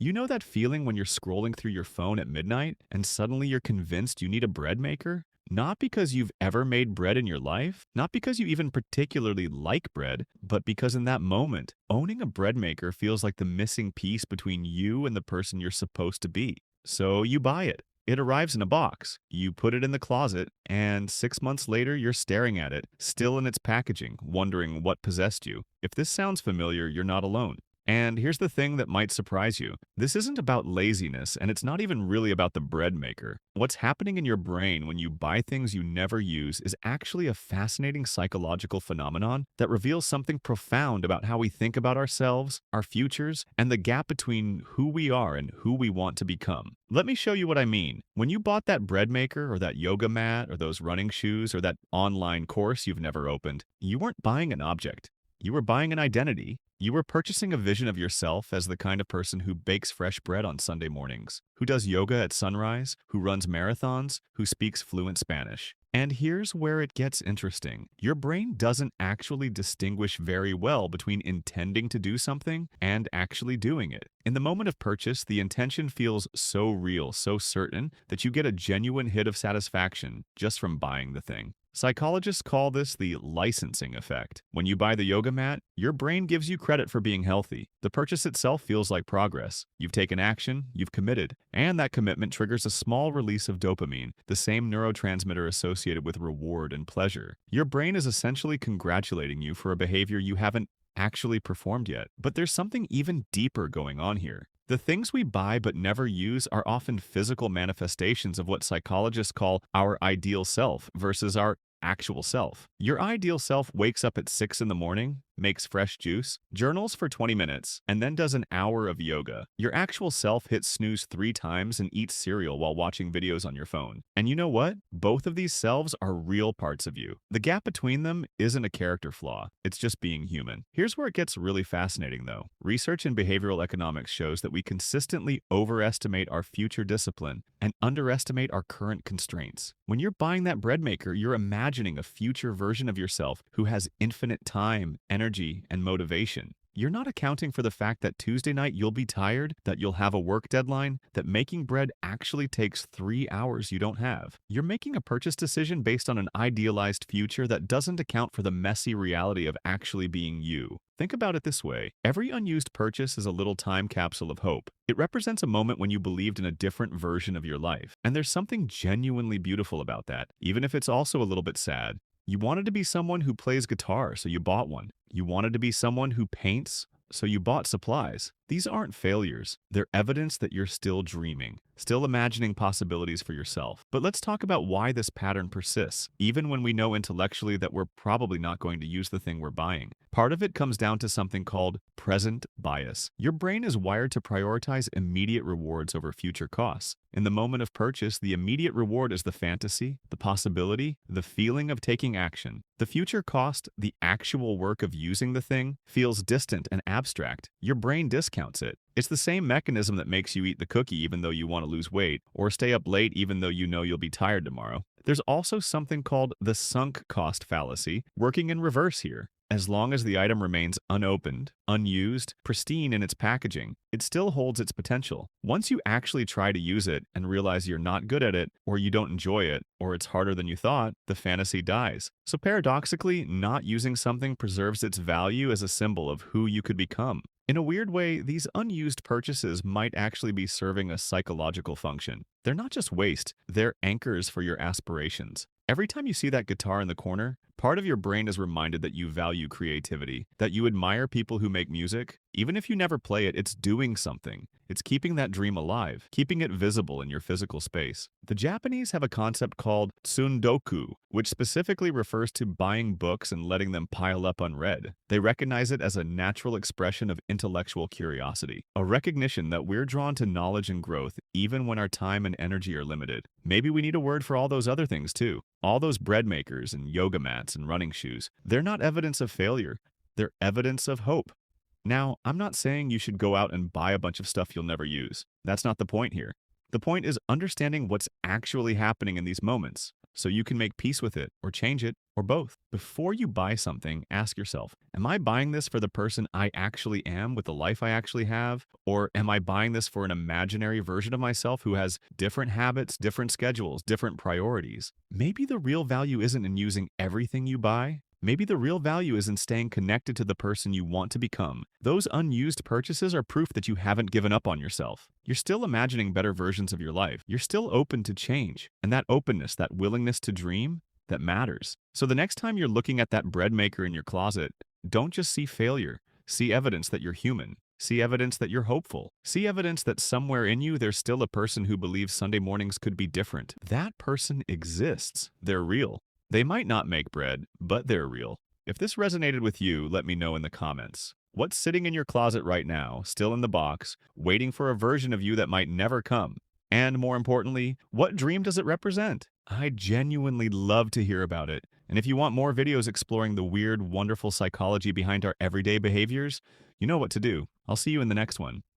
You know that feeling when you're scrolling through your phone at midnight and suddenly you're convinced you need a bread maker? Not because you've ever made bread in your life, not because you even particularly like bread, but because in that moment, owning a bread maker feels like the missing piece between you and the person you're supposed to be. So you buy it. It arrives in a box. You put it in the closet, and 6 months later, you're staring at it, still in its packaging, wondering what possessed you. If this sounds familiar, you're not alone. And here's the thing that might surprise you. This isn't about laziness, and it's not even really about the bread maker. What's happening in your brain when you buy things you never use is actually a fascinating psychological phenomenon that reveals something profound about how we think about ourselves, our futures, and the gap between who we are and who we want to become. Let me show you what I mean. When you bought that bread maker or that yoga mat or those running shoes or that online course you've never opened, you weren't buying an object. You were buying an identity. You were purchasing a vision of yourself as the kind of person who bakes fresh bread on Sunday mornings, who does yoga at sunrise, who runs marathons, who speaks fluent Spanish. And here's where it gets interesting. Your brain doesn't actually distinguish very well between intending to do something and actually doing it. In the moment of purchase, the intention feels so real, so certain, that you get a genuine hit of satisfaction just from buying the thing. Psychologists call this the licensing effect. When you buy the yoga mat, your brain gives you credit for being healthy. The purchase itself feels like progress. You've taken action, you've committed, and that commitment triggers a small release of dopamine, the same neurotransmitter associated with reward and pleasure. Your brain is essentially congratulating you for a behavior you haven't actually performed yet. But there's something even deeper going on here. The things we buy but never use are often physical manifestations of what psychologists call our ideal self versus our actual self. Your ideal self wakes up at 6 in the morning, makes fresh juice, journals for 20 minutes, and then does an hour of yoga. Your actual self hits snooze 3 times and eats cereal while watching videos on your phone. And you know what? Both of these selves are real parts of you. The gap between them isn't a character flaw, it's just being human. Here's where it gets really fascinating though. Research in behavioral economics shows that we consistently overestimate our future discipline and underestimate our current constraints. When you're buying that bread maker, you're imagining a future version of yourself who has infinite time, energy, and motivation. You're not accounting for the fact that Tuesday night you'll be tired, that you'll have a work deadline, that making bread actually takes 3 hours you don't have. You're making a purchase decision based on an idealized future that doesn't account for the messy reality of actually being you. Think about it this way. Every unused purchase is a little time capsule of hope. It represents a moment when you believed in a different version of your life. And there's something genuinely beautiful about that, even if it's also a little bit sad. You wanted to be someone who plays guitar, so you bought one. You wanted to be someone who paints, so you bought supplies. These aren't failures. They're evidence that you're still dreaming, still imagining possibilities for yourself. But let's talk about why this pattern persists, even when we know intellectually that we're probably not going to use the thing we're buying. Part of it comes down to something called present bias. Your brain is wired to prioritize immediate rewards over future costs. In the moment of purchase, the immediate reward is the fantasy, the possibility, the feeling of taking action. The future cost, the actual work of using the thing, feels distant and abstract. Your brain discounts it. It's the same mechanism that makes you eat the cookie even though you want to lose weight, or stay up late even though you know you'll be tired tomorrow. There's also something called the sunk cost fallacy, working in reverse here. As long as the item remains unopened, unused, pristine in its packaging, it still holds its potential. Once you actually try to use it and realize you're not good at it, or you don't enjoy it, or it's harder than you thought, the fantasy dies. So paradoxically, not using something preserves its value as a symbol of who you could become. In a weird way, these unused purchases might actually be serving a psychological function. They're not just waste, they're anchors for your aspirations. Every time you see that guitar in the corner, part of your brain is reminded that you value creativity, that you admire people who make music. Even if you never play it, it's doing something. It's keeping that dream alive, keeping it visible in your physical space. The Japanese have a concept called tsundoku, which specifically refers to buying books and letting them pile up unread. They recognize it as a natural expression of intellectual curiosity, a recognition that we're drawn to knowledge and growth even when our time and energy are limited. Maybe we need a word for all those other things too. All those bread makers and yoga mats and running shoes. They're not evidence of failure. They're evidence of hope. Now, I'm not saying you should go out and buy a bunch of stuff you'll never use. That's not the point here. The point is understanding what's actually happening in these moments. so you can make peace with it or change it or both. Before you buy something, ask yourself, am I buying this for the person I actually am with the life I actually have? Or am I buying this for an imaginary version of myself who has different habits, different schedules, different priorities? Maybe the real value isn't in using everything you buy. Maybe the real value is in staying connected to the person you want to become. Those unused purchases are proof that you haven't given up on yourself. You're still imagining better versions of your life. You're still open to change. And that openness, that willingness to dream, that matters. So the next time you're looking at that bread maker in your closet, don't just see failure. See evidence that you're human. See evidence that you're hopeful. See evidence that somewhere in you there's still a person who believes Sunday mornings could be different. That person exists. They're real. They might not make bread, but they're real. If this resonated with you, let me know in the comments. What's sitting in your closet right now, still in the box, waiting for a version of you that might never come? And more importantly, what dream does it represent? I genuinely love to hear about it. And if you want more videos exploring the weird, wonderful psychology behind our everyday behaviors, you know what to do. I'll see you in the next one.